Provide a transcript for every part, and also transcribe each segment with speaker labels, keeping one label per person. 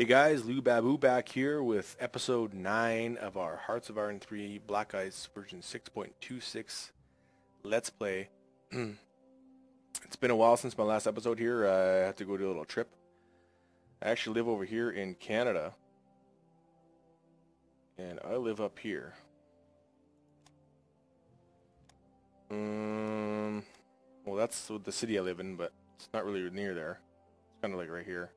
Speaker 1: Hey guys, Lou Babu back here with episode 9 of our Hearts of Iron 3 Black Ice version 6.26 Let's Play. It's been a while since my last episode here. I had to go do a little trip. I actually live over here in Canada. And I live up here. Well, that's the city I live in, but it's not really near there. It's kind of like right here.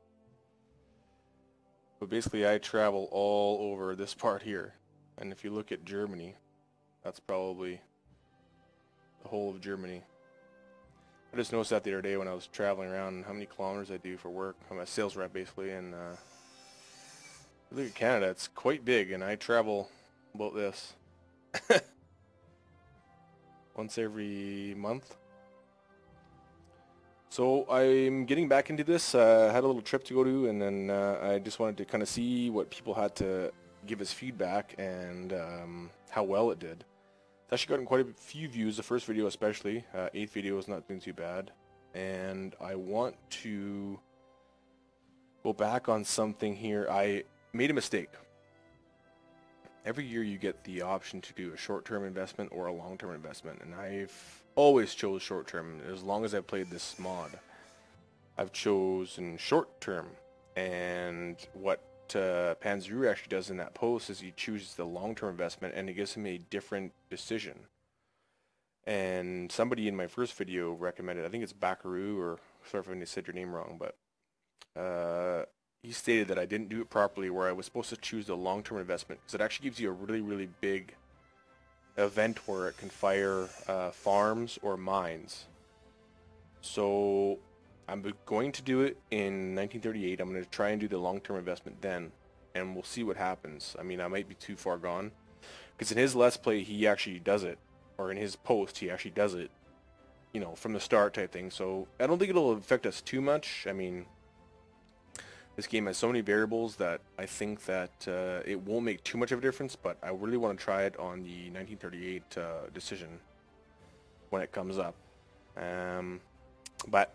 Speaker 1: But basically I travel all over this part here, and if you look at Germany, that's probably the whole of Germany. I just noticed that the other day when I was traveling around how many kilometers I do for work. I'm a sales rep basically, and look at Canada, it's quite big, and I travel about this once every month. So I'm getting back into this. I had a little trip to go to, and then I just wanted to kind of see what people had to give us feedback and how well it did. It's actually gotten quite a few views, the first video especially. 8th video is not doing too bad. And I want to go back on something here. I made a mistake. Every year you get the option to do a short-term investment or a long-term investment, and I've always chose short-term. As long as I've played this mod, I've chosen short-term. And what Panzeroo actually does in that post is he chooses the long-term investment, and it gives him a different decision. And somebody in my first video recommended, I think it's Backaroo, or sorry if I said your name wrong, but he stated that I didn't do it properly, where I was supposed to choose the long-term investment, because it actually gives you a really, really big event where it can fire farms or mines. So I'm going to do it in 1938. I'm going to try and do the long-term investment then, and we'll see what happens. I mean, I might be too far gone, because in his Let's Play he actually does it, or in his post he actually does it, you know, from the start type thing. So I don't think it'll affect us too much. I mean, this game has so many variables that I think that it won't make too much of a difference, but I really want to try it on the 1938 decision when it comes up. But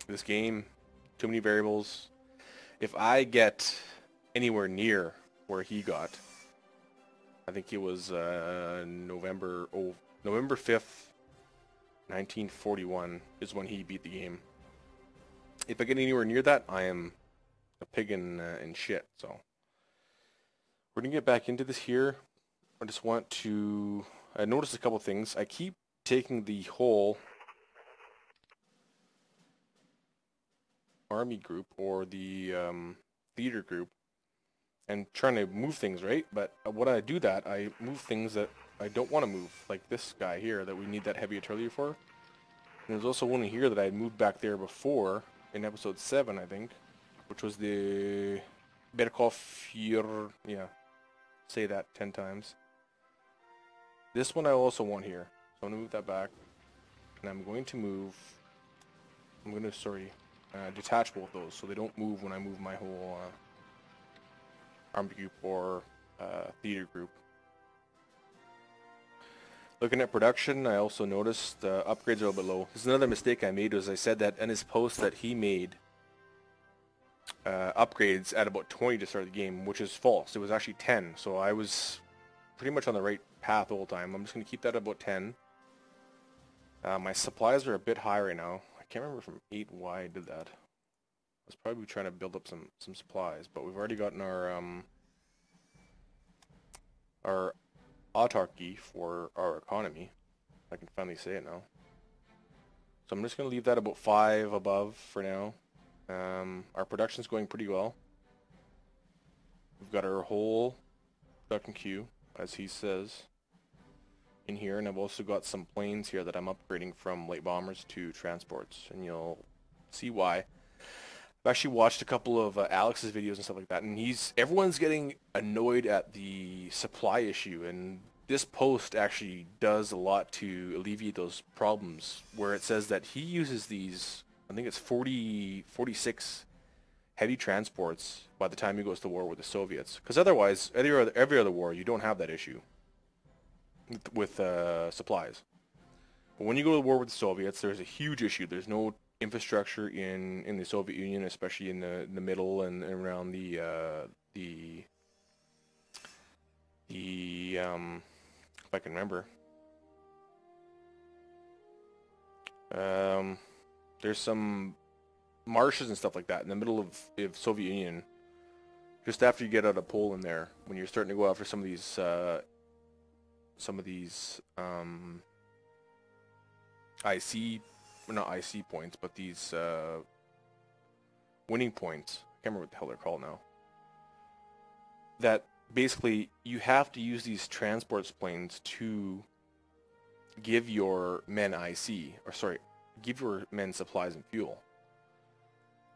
Speaker 1: this game, too many variables. If I get anywhere near where he got, I think it was November 5th, 1941 is when he beat the game. If I get anywhere near that, I am a pig in shit. So we're gonna get back into this here. I just want to. I noticed a couple things. I keep taking the whole army group or the theater group and trying to move things, right? But when I do that, I move things that I don't want to move, like this guy here that we need that heavy artillery for. And there's also one here that I moved back there before. In episode 7, I think, which was the Berkov Fjord, yeah, say that 10 times. This one I also want here, so I'm going to move that back, and I'm going to detach both those, so they don't move when I move my whole army group or theater group. Looking at production, I also noticed upgrades are a little bit low. This is another mistake I made, was I said that in his post that he made upgrades at about 20 to start the game, which is false. It was actually 10, so I was pretty much on the right path the whole time. I'm just going to keep that at about 10. My supplies are a bit high right now. I can't remember from 8 why I did that. I was probably trying to build up some supplies, but we've already gotten our autarky for our economy. I can finally say it now. So I'm just going to leave that about 5 above for now. Our production's going pretty well. We've got our whole production queue, as he says, in here, and I've also got some planes here that I'm upgrading from light bombers to transports, and you'll see why. I've actually watched a couple of Alex's videos and stuff like that, and everyone's getting annoyed at the supply issue, and this post actually does a lot to alleviate those problems, where it says that he uses these, I think it's 46 heavy transports by the time he goes to war with the Soviets, because otherwise, every other war, you don't have that issue with supplies. But when you go to war with the Soviets, there's a huge issue. There's no infrastructure in the Soviet Union, especially in the middle and around the if I can remember. There's some marshes and stuff like that in the middle of Soviet Union. Just after you get out of Poland there, when you're starting to go after some of these IC, well, not IC points, but these winning points. I can't remember what the hell they're called now. That basically you have to use these transport planes to give your men give your men supplies and fuel.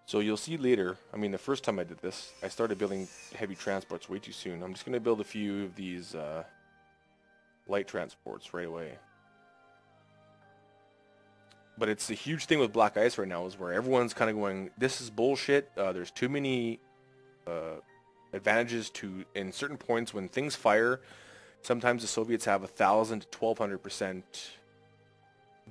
Speaker 1: So you'll see later, I mean the first time I did this, I started building heavy transports way too soon. I'm just going to build a few of these light transports right away. But it's the huge thing with Black Ice right now is where everyone's kind of going, this is bullshit, there's too many advantages to, in certain points when things fire, sometimes the Soviets have 1,000 to 1,200%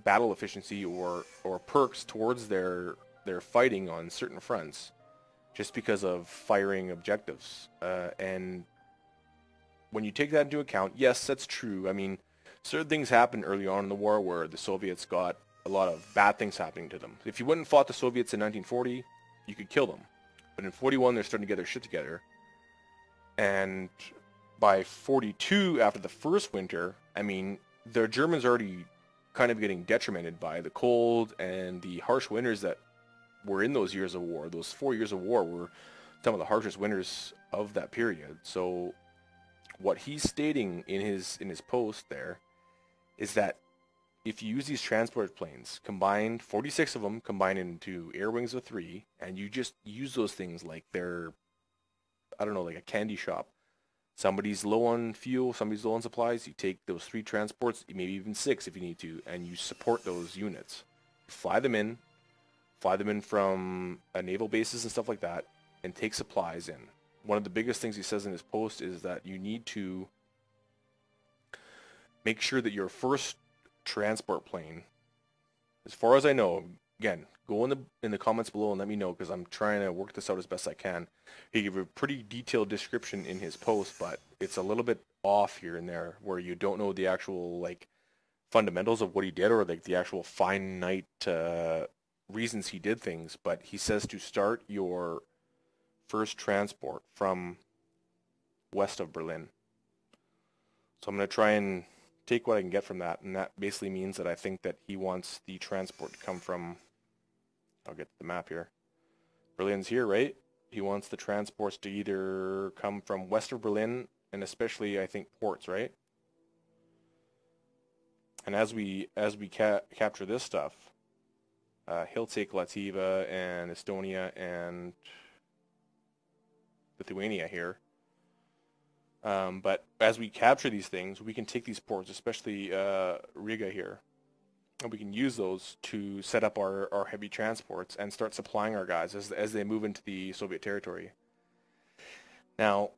Speaker 1: battle efficiency or perks towards their fighting on certain fronts just because of firing objectives. And when you take that into account, yes, that's true. I mean, certain things happened early on in the war where the Soviets got a lot of bad things happening to them. If you wouldn't have fought the Soviets in 1940, you could kill them. But in 41, they're starting to get their shit together. And by 42, after the first winter, I mean, the Germans are already kind of getting detrimented by the cold and the harsh winters that were in those years of war. Those 4 years of war were some of the harshest winters of that period. So what he's stating in his post there is that if you use these transport planes, combined, 46 of them combined into air wings of 3, and you just use those things like they're, I don't know, like a candy shop. Somebody's low on fuel, somebody's low on supplies, you take those 3 transports, maybe even 6 if you need to, and you support those units. Fly them in from naval bases and stuff like that, and take supplies in. One of the biggest things he says in his post is that you need to make sure that your first transport plane, as far as I know, again, go in the comments below and let me know, because I'm trying to work this out as best I can. He gave a pretty detailed description in his post, but it's a little bit off here and there where you don't know the actual like fundamentals of what he did or like the actual finite reasons he did things. But he says to start your first transport from west of Berlin. So I'm going to try and take what I can get from that, and that basically means that I think that he wants the transport to come from, I'll get the map here. Berlin's here, right? He wants the transports to either come from west of Berlin, and especially, I think, ports, right? And as we capture this stuff, he'll take Latvia and Estonia and Lithuania here. But as we capture these things, we can take these ports, especially Riga here, and we can use those to set up our heavy transports and start supplying our guys as they move into the Soviet territory. Now,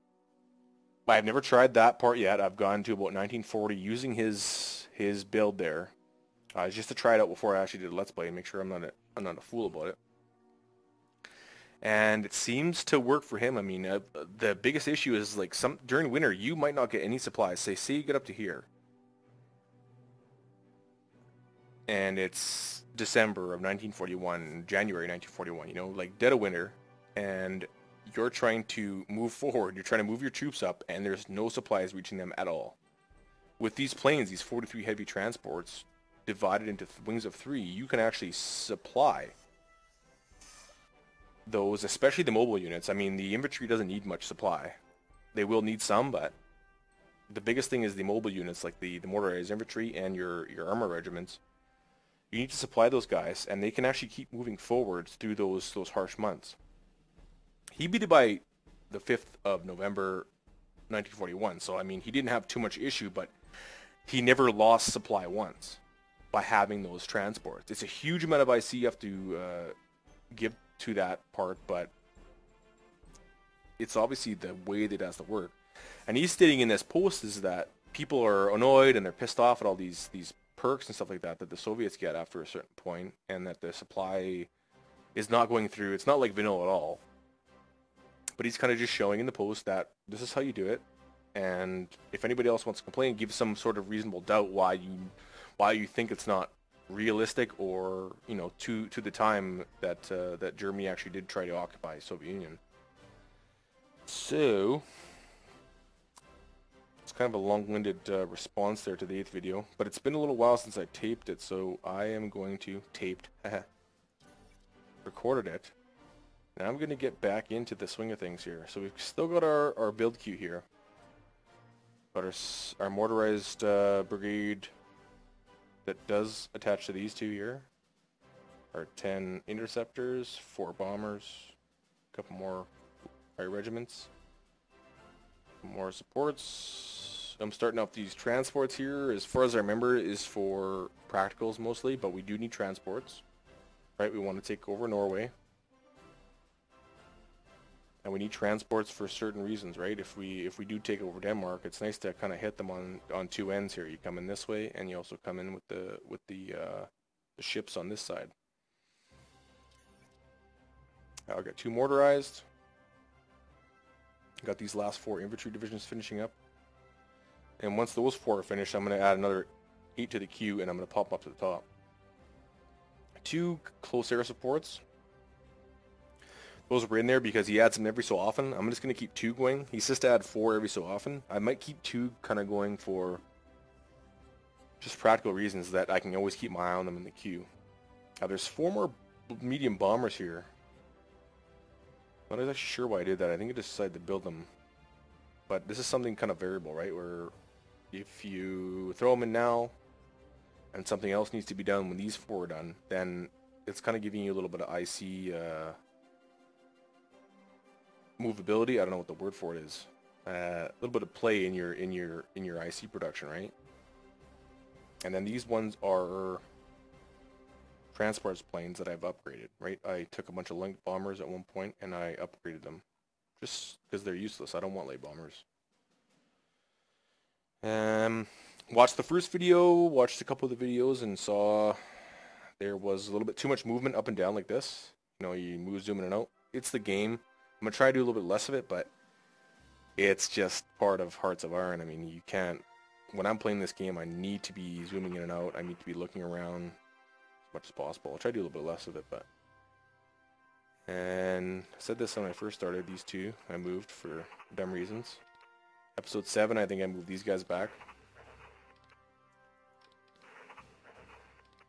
Speaker 1: I've never tried that part yet. I've gone to about 1940 using his build there, just to try it out before I actually did a Let's Play and make sure I'm not a fool about it. And it seems to work for him. I mean, the biggest issue is like during winter you might not get any supplies. Say you get up to here, and it's December of 1941, January 1941. You know, like dead of winter, and you're trying to move forward. You're trying to move your troops up, and there's no supplies reaching them at all. With these planes, these 43 heavy transports divided into wings of 3, you can actually supply those, especially the mobile units. I mean, the infantry doesn't need much supply. They will need some, but the biggest thing is the mobile units, like the motorized infantry and your armor regiments. You need to supply those guys, and they can actually keep moving forward through those harsh months. He beat it by the 5th of November 1941, so I mean, he didn't have too much issue, but he never lost supply once by having those transports. It's a huge amount of IC you have to give to that part, but it's obviously the way that it has to work. And he's stating in this post is that people are annoyed and they're pissed off at all these perks and stuff like that that the Soviets get after a certain point, and that the supply is not going through. It's not like vanilla at all. But he's kind of just showing in the post that this is how you do it, and if anybody else wants to complain, give some sort of reasonable doubt why you think it's not realistic, or to the time that that Germany actually did try to occupy the Soviet Union. So it's kind of a long-winded response there to the 8th video, but it's been a little while since I taped it, so I am going to recorded it. Now I'm going to get back into the swing of things here. So we've still got our build queue here. Got our motorized brigade that does attach to these two here. Our 10 interceptors, 4 bombers, a couple more fire regiments, more supports. I'm starting off these transports here. As far as I remember, is for practicals mostly, but we do need transports. Right, we want to take over Norway. And we need transports for certain reasons, right? If we do take over Denmark, it's nice to kind of hit them on two ends here. You come in this way, and you also come in with the ships on this side. I'll get 2 motorized. Got these last 4 infantry divisions finishing up. And once those 4 are finished, I'm going to add another 8 to the queue, and I'm going to pop them up to the top. 2 close air supports. Those were in there because he adds them every so often. I'm just going to keep 2 going. He says to add 4 every so often. I might keep 2 kind of going for just practical reasons that I can always keep my eye on them in the queue. Now there's 4 more medium bombers here. I'm not actually sure why I did that. I think I just decided to build them. But this is something kind of variable, right? Where if you throw them in now and something else needs to be done when these 4 are done, then it's kind of giving you a little bit of IC movability. I don't know what the word for it is. A little bit of play in your IC production, right? And then these ones are transport planes that I've upgraded, right? I took a bunch of linked bombers at one point and I upgraded them just because they're useless. I don't want light bombers. Watched the first video, watched a couple of the videos, and saw there was a little bit too much movement up and down like this. You move, zoom in and out. It's the game. I'm going to try to do a little bit less of it, but it's just part of Hearts of Iron. I mean, you can't... When I'm playing this game, I need to be zooming in and out. I need to be looking around as much as possible. I'll try to do a little bit less of it, but... And I said this when I first started, these 2 I moved for dumb reasons. Episode 7, I think I moved these guys back.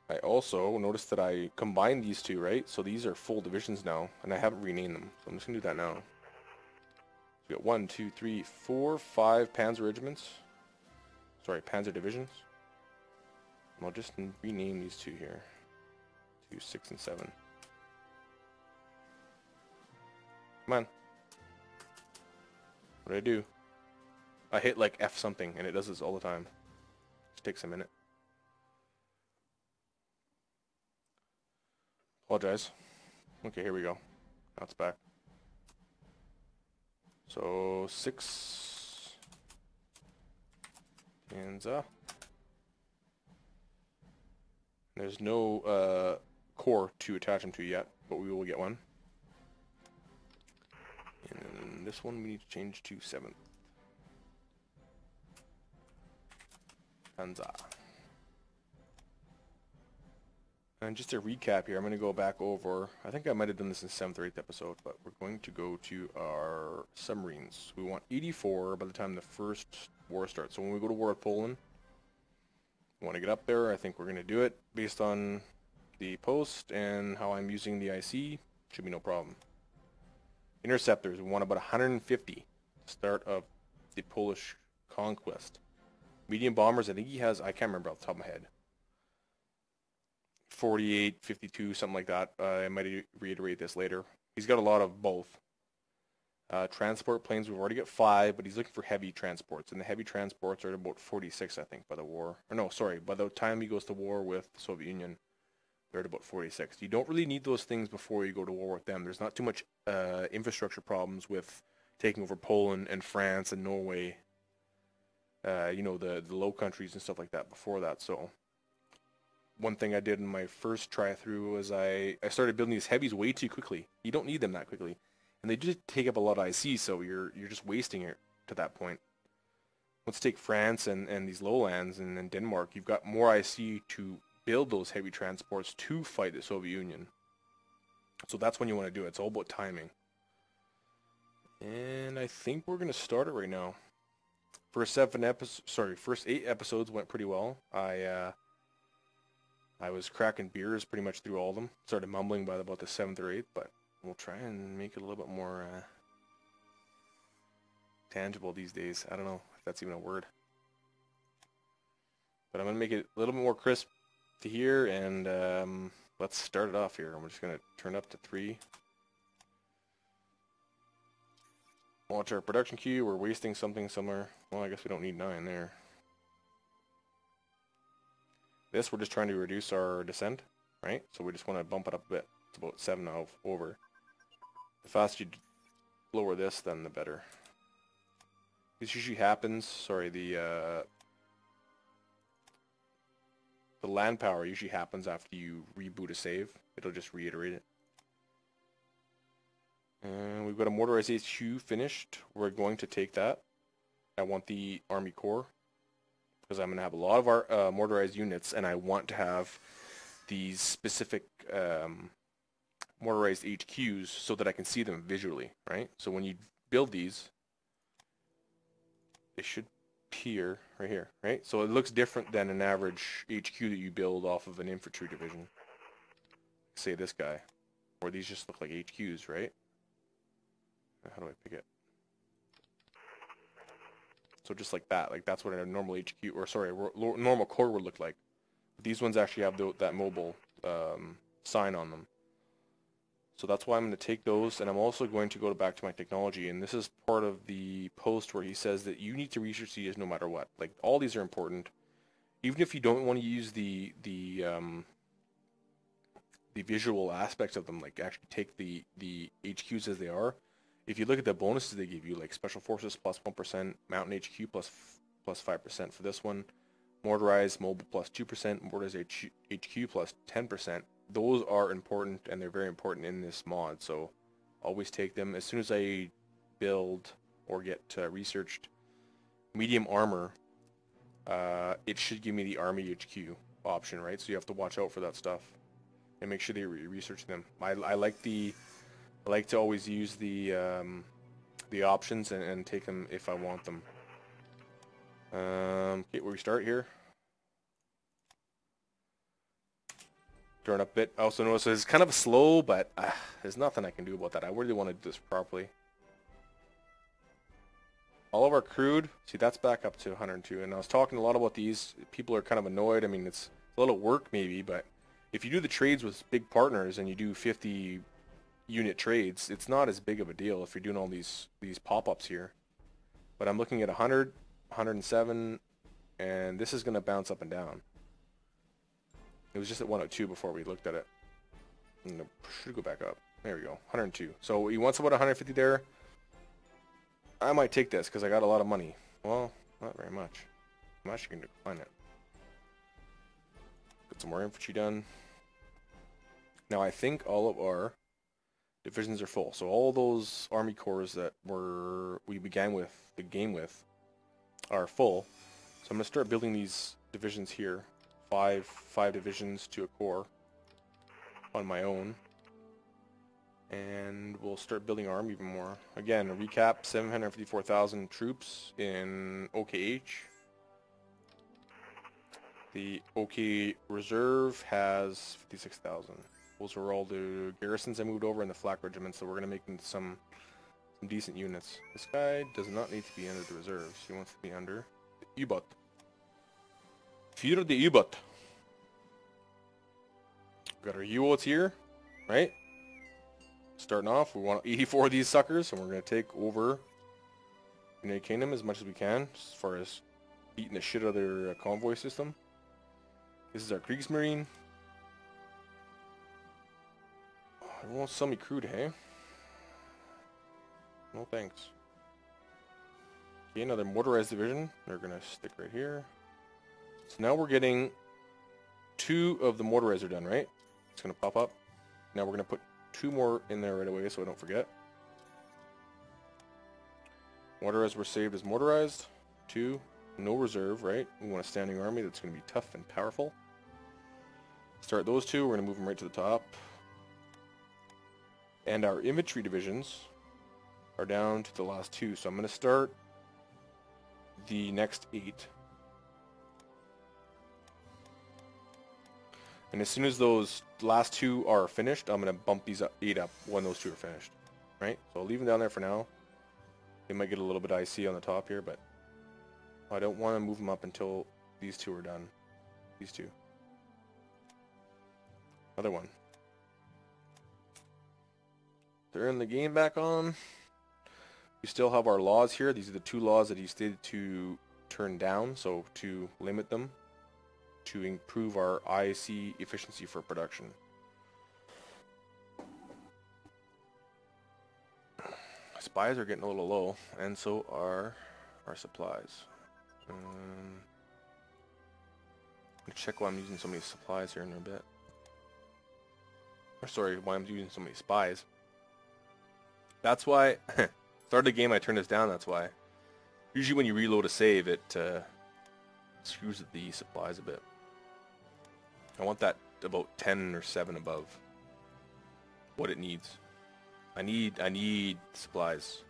Speaker 1: I also noticed that I combined these 2, right? So these are full divisions now, and I haven't renamed them. So I'm just going to do that now. We got 1, 2, 3, 4, 5 Panzer regiments. Sorry, Panzer divisions. I'll just rename these 2 here. 2, 6, and 7. Come on. What did I do? I hit like F something, and it does this all the time. Just takes a minute. Apologize. Okay, here we go. Now it's back. So 6 Panzer. There's no core to attach them to yet, but we will get one. And then this one we need to change to 7th. Panzer. And just to recap here, I'm going to go back over, I think I might have done this in 7th or 8th episode, but we're going to go to our submarines. We want 84 by the time the first war starts. So when we go to war with Poland, we want to get up there. I think we're going to do it based on the post and how I'm using the IC. Should be no problem. Interceptors, we want about 150 start of the Polish conquest. Medium bombers, I think he has, I can't remember off the top of my head. 48, 52, something like that. I might reiterate this later. He's got a lot of both. Transport planes, we've already got 5, but he's looking for heavy transports. And the heavy transports are at about 46, I think, by the war. Or no, sorry, by the time he goes to war with the Soviet Union, they're at about 46. You don't really need those things before you go to war with them. There's not too much infrastructure problems with taking over Poland and France and Norway. The Low Countries and stuff like that before that, so one thing I did in my first try through was I started building these heavies way too quickly. You don't need them that quickly, and they just take up a lot of IC, so you're just wasting it to that point. Let's take France and these lowlands and then Denmark. You've got more IC to build those heavy transports to fight the Soviet Union. So that's when you want to do it. It's all about timing. And I think we're gonna start it right now. First 8 episodes went pretty well. I was cracking beers pretty much through all of them. Started mumbling by about the 7th or 8th, but we'll try and make it a little bit more tangible these days. I don't know if that's even a word. But I'm going to make it a little bit more crisp to hear, and let's start it off here. I'm just going to turn up to 3. Watch our production queue. We're wasting something somewhere. Well, I guess we don't need 9 there. This, we're just trying to reduce our descent, right? So we just want to bump it up a bit. It's about 7 now over. The faster you lower this, then the better. This usually happens, sorry, the land power usually happens after you reboot a save. It'll just reiterate it. And we've got a motorized HQ finished. We're going to take that. I want the Army Corps, because I'm going to have a lot of our motorized units, and I want to have these specific motorized HQs so that I can see them visually, right? So when you build these, they should appear right here, right? So it looks different than an average HQ that you build off of an infantry division. Say this guy, or these just look like HQs, right? How do I pick it? So just like that, like that's what a normal HQ, or sorry, normal core would look like. These ones actually have that mobile sign on them. So that's why I'm going to take those, and I'm also going to go back to my technology, and this is part of the post where he says that you need to research these no matter what. Like, all these are important. Even if you don't want to use the visual aspects of them, like actually take the HQs as they are. If you look at the bonuses they give you, like Special Forces plus 1%, Mountain HQ plus 5% for this one, Motorized Mobile plus 2%, Motorized HQ plus 10%, those are important, and they're very important in this mod, so always take them. As soon as I build or get researched medium armor, it should give me the Army HQ option, right? So you have to watch out for that stuff and make sure that you research them. I like to always use the options and take them if I want them. Okay, where we start here. Turn up a bit. I also notice it's kind of slow, but there's nothing I can do about that. I really want to do this properly. All of our crude, see, that's back up to 102. And I was talking a lot about these. People are kind of annoyed. I mean, it's a little work maybe, but if you do the trades with big partners and you do 50 unit trades, it's not as big of a deal if you're doing all these pop-ups here. But I'm looking at 100, 107, and this is going to bounce up and down. It was just at 102 before we looked at it. And it should go back up. There we go, 102. So he wants about 150 there. I might take this because I got a lot of money. Well, not very much. I'm actually going to decline it. Get some more infantry done. Now I think all of our divisions are full. So all those Army Corps that we began with the game with are full. So I'm going to start building these divisions here. Five divisions to a corps on my own, and we'll start building our army even more. Again, a recap: 754,000 troops in OKH. The OK Reserve has 56,000. Those are all the garrisons I moved over in the flak regiment, so we're gonna make them some decent units. This guy does not need to be under the reserves. He wants to be under the U-boat. Führer the U-boat. Got our U-boats here, right? Starting off, we want 84 of these suckers, and we're going to take over United Kingdom as much as we can, as far as beating the shit out of their convoy system. This is our Kriegsmarine. Oh, it won't sell me crude, hey? No thanks. Okay, another motorized division. They're going to stick right here. So now we're getting 2 of the mortars are done, right? It's going to pop up. Now we're going to put 2 more in there right away so I don't forget. Mortarized were saved as mortarized. 2. No reserve, right? We want a standing army that's going to be tough and powerful. Start those 2. We're going to move them right to the top. And our infantry divisions are down to the last 2. So I'm going to start the next 8. And as soon as those last 2 are finished, I'm going to bump these 8 up when those 2 are finished. Right? So I'll leave them down there for now. They might get a little bit icy on the top here, but I don't want to move them up until these 2 are done. These 2. Another one. Turn the game back on. We still have our laws here. These are the 2 laws that he stated to turn down, so to limit them, to improve our IC efficiency for production. Spies are getting a little low, and so are our supplies. Let me check why I'm using so many supplies here in a bit. Or sorry, why I'm using so many spies. That's why, start of the game I turned this down, that's why. Usually when you reload a save, it screws the supplies a bit. I want that about 10 or 7 above what it needs. I need supplies.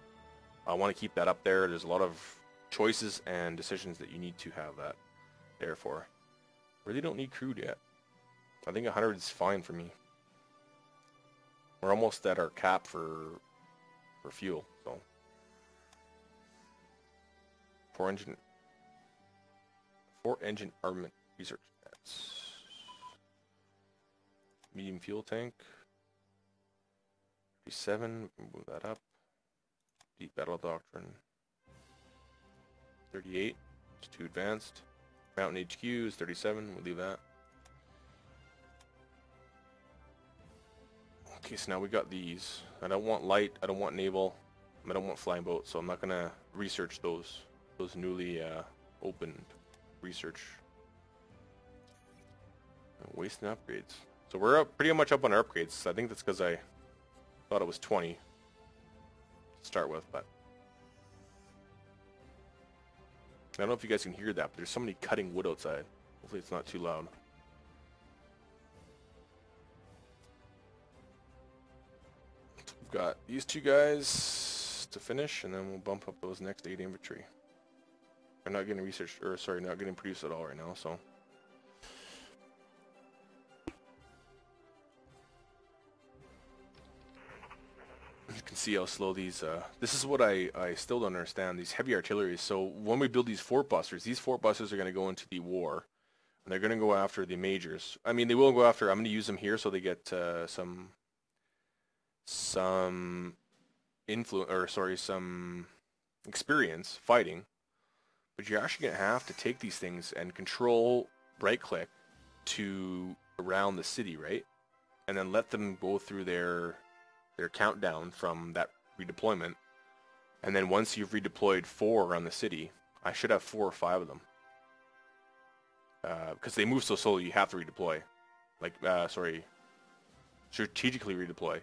Speaker 1: I want to keep that up there. There's a lot of choices and decisions that you need to have that there for. Really don't need crude yet. I think 100 is fine for me. We're almost at our cap for fuel, so 4 engine armament research. That's medium fuel tank. 37, move that up. Deep battle doctrine. 38, it's too advanced. Mountain HQ is 37, we'll leave that. Okay, so now we got these. I don't want light, I don't want naval, I don't want flying boats, so I'm not gonna research those newly opened research. Wasting upgrades. So we're up, pretty much up on our upgrades. I think that's because I thought it was 20 to start with, but I don't know if you guys can hear that, but there's somebody cutting wood outside. Hopefully it's not too loud. So we've got these 2 guys to finish, and then we'll bump up those next 8 infantry. They're not getting researched, or sorry, not getting produced at all right now, so. You can see how slow these, this is what I still don't understand, these heavy artillery. So when we build these fort busters, these fort busters are going to go into the war, and they're going to go after the majors. I mean, they will go after, I'm going to use them here so they get some influence, or sorry, some experience fighting. But you're actually going to have to take these things and control right click to around the city, right? And then let them go through their countdown from that redeployment, and then once you've redeployed 4 around the city, I should have 4 or 5 of them, because they move so slowly. You have to redeploy, like strategically redeploy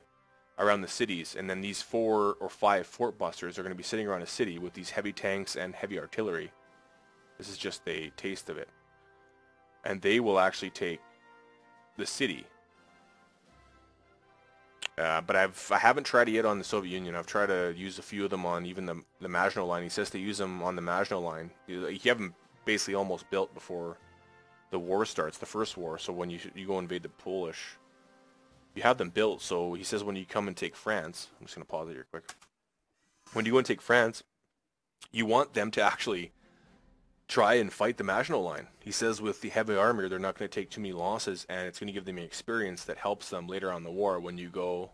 Speaker 1: around the cities, and then these 4 or 5 fort busters are going to be sitting around a city with these heavy tanks and heavy artillery. This is just a taste of it, and they will actually take the city. But I haven't tried it yet on the Soviet Union. I've tried to use a few of them on even the Maginot Line. He says to use them on the Maginot Line. You have them basically almost built before the war starts, the first war. So when you go invade the Polish, you have them built. So he says when you come and take France, I'm just going to pause it here quick. When you go and take France, you want them to actually try and fight the Maginot Line. He says with the heavy armor, they're not going to take too many losses, and it's going to give them experience that helps them later on in the war. When you go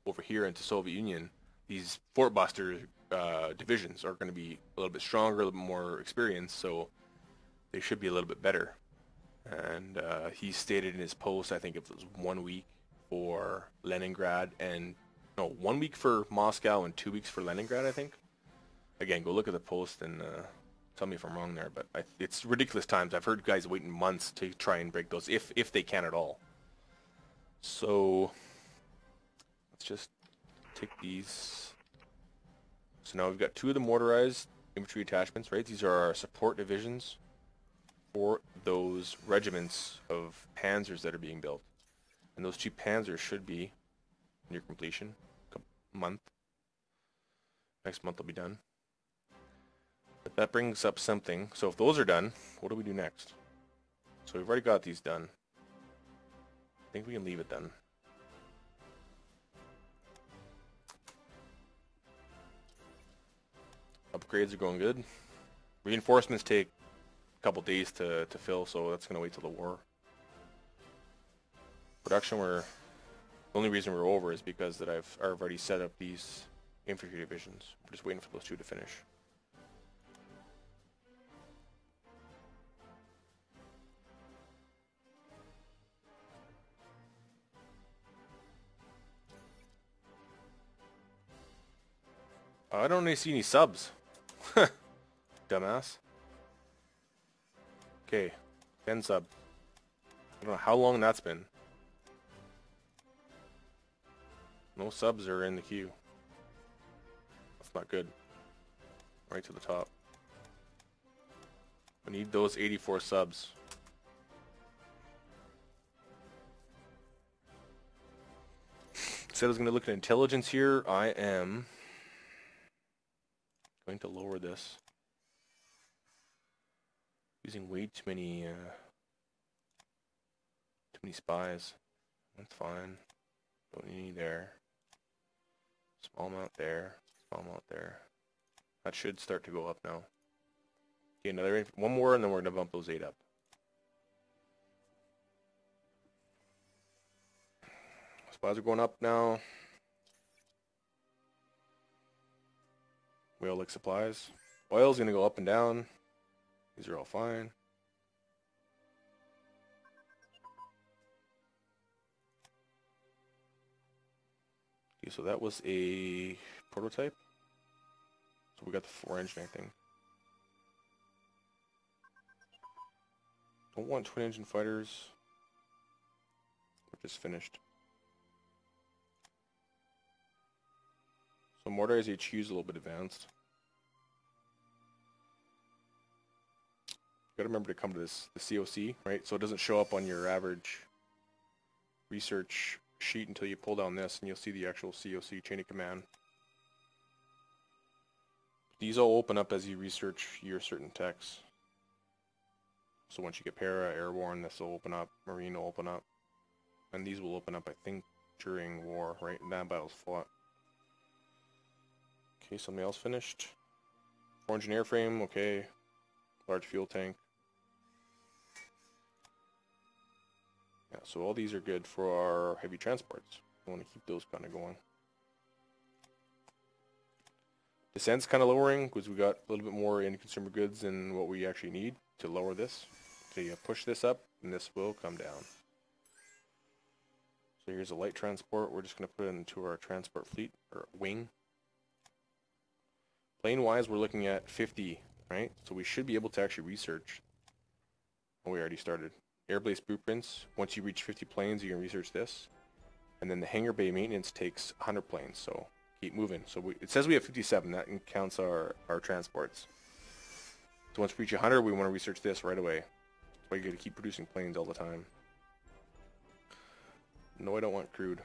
Speaker 1: over here into Soviet Union, these fort buster divisions are going to be a little bit stronger, a little bit more experienced, so they should be a little bit better. And he stated in his post, I think it was 1 week for Leningrad, and no, 1 week for Moscow and 2 weeks for Leningrad, I think. Again, go look at the post and Tell me if I'm wrong there, but it's ridiculous times. I've heard guys waiting months to try and break those, if they can at all. So let's just take these. So now we've got 2 of the motorized infantry attachments, right? These are our support divisions for those regiments of panzers that are being built. And those 2 panzers should be near completion. Month. Next month will be done. But that brings up something. So if those are done, what do we do next? So we've already got these done. I think we can leave it then. Upgrades are going good. Reinforcements take a couple days to fill, so that's going to wait till the war. Production, the only reason we're over is because that I've already set up these infantry divisions. We're just waiting for those 2 to finish. I don't really see any subs. Dumbass. Okay, 10 sub. I don't know how long that's been. No subs are in the queue. That's not good. Right to the top. I need those 84 subs. Said I was going to look at intelligence here. I am going to lower this. Using way too many spies. That's fine. Don't need any there. Small amount there. Small amount there. That should start to go up now. Okay, one more, and then we're gonna bump those 8 up. Spies are going up now. We all like supplies. Oil's gonna go up and down. These are all fine. Okay, so that was a prototype. So we got the 4-engine, I think. Don't want twin-engine fighters. We're just finished. So motorized HQ is a little bit advanced. You gotta remember to come to the COC, right? So it doesn't show up on your average research sheet until you pull down this, and you'll see the actual COC chain of command. These all open up as you research your certain techs. So once you get para, airborne, this will open up, marine will open up, and these will open up, I think, during war, right? And that battle's fought. Okay, something else finished. 4-engine airframe, okay. Large fuel tank. Yeah, so all these are good for our heavy transports. We want to keep those kind of going. Descent's kind of lowering because we got a little bit more in consumer goods than what we actually need to lower this. So you push this up, and this will come down. So here's a light transport. We're just going to put it into our transport fleet, or wing. Plane-wise, we're looking at 50, right? So we should be able to actually research. Oh, we already started. Airbase blueprints. Once you reach 50 planes, you can research this. And then the hangar bay maintenance takes 100 planes, so keep moving. So it says we have 57. That counts our transports. So once we reach 100, we want to research this right away. That's why you got to keep producing planes all the time. No, I don't want crude.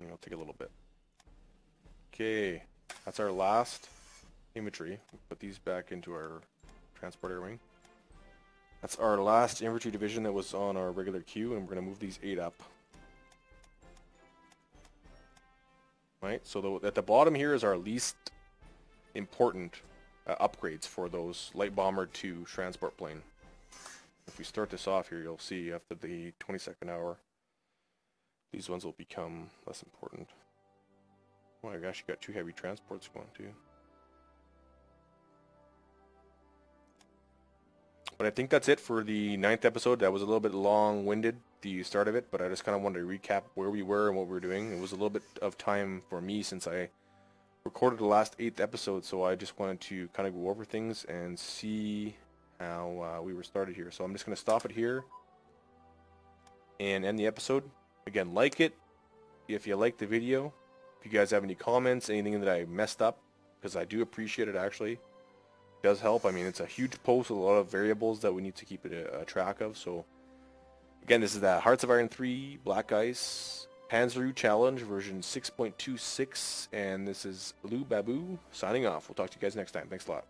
Speaker 1: I'll take a little bit. Okay, that's our last infantry. We'll put these back into our transport wing. That's our last infantry division that was on our regular queue, and we're going to move these 8 up. Right, so at the bottom here is our least important upgrades for those light bomber to transport plane. If we start this off here, you'll see after the 22nd hour, these ones will become less important. Oh my gosh, you got 2 heavy transports going too. But I think that's it for the 9th episode. That was a little bit long-winded, the start of it, but I just kind of wanted to recap where we were and what we were doing. It was a little bit of time for me since I recorded the last 8th episode, so I just wanted to kind of go over things and see how we were started here. So I'm just going to stop it here and end the episode. Again, like it if you like the video. If you guys have any comments, anything that I messed up, because I do appreciate it actually. It does help. I mean, it's a huge post with a lot of variables that we need to keep a track of. So again, this is the Hearts of Iron 3 Black Ice Panzeroo Challange version 6.26, and this is Lou Babu signing off. We'll talk to you guys next time. Thanks a lot.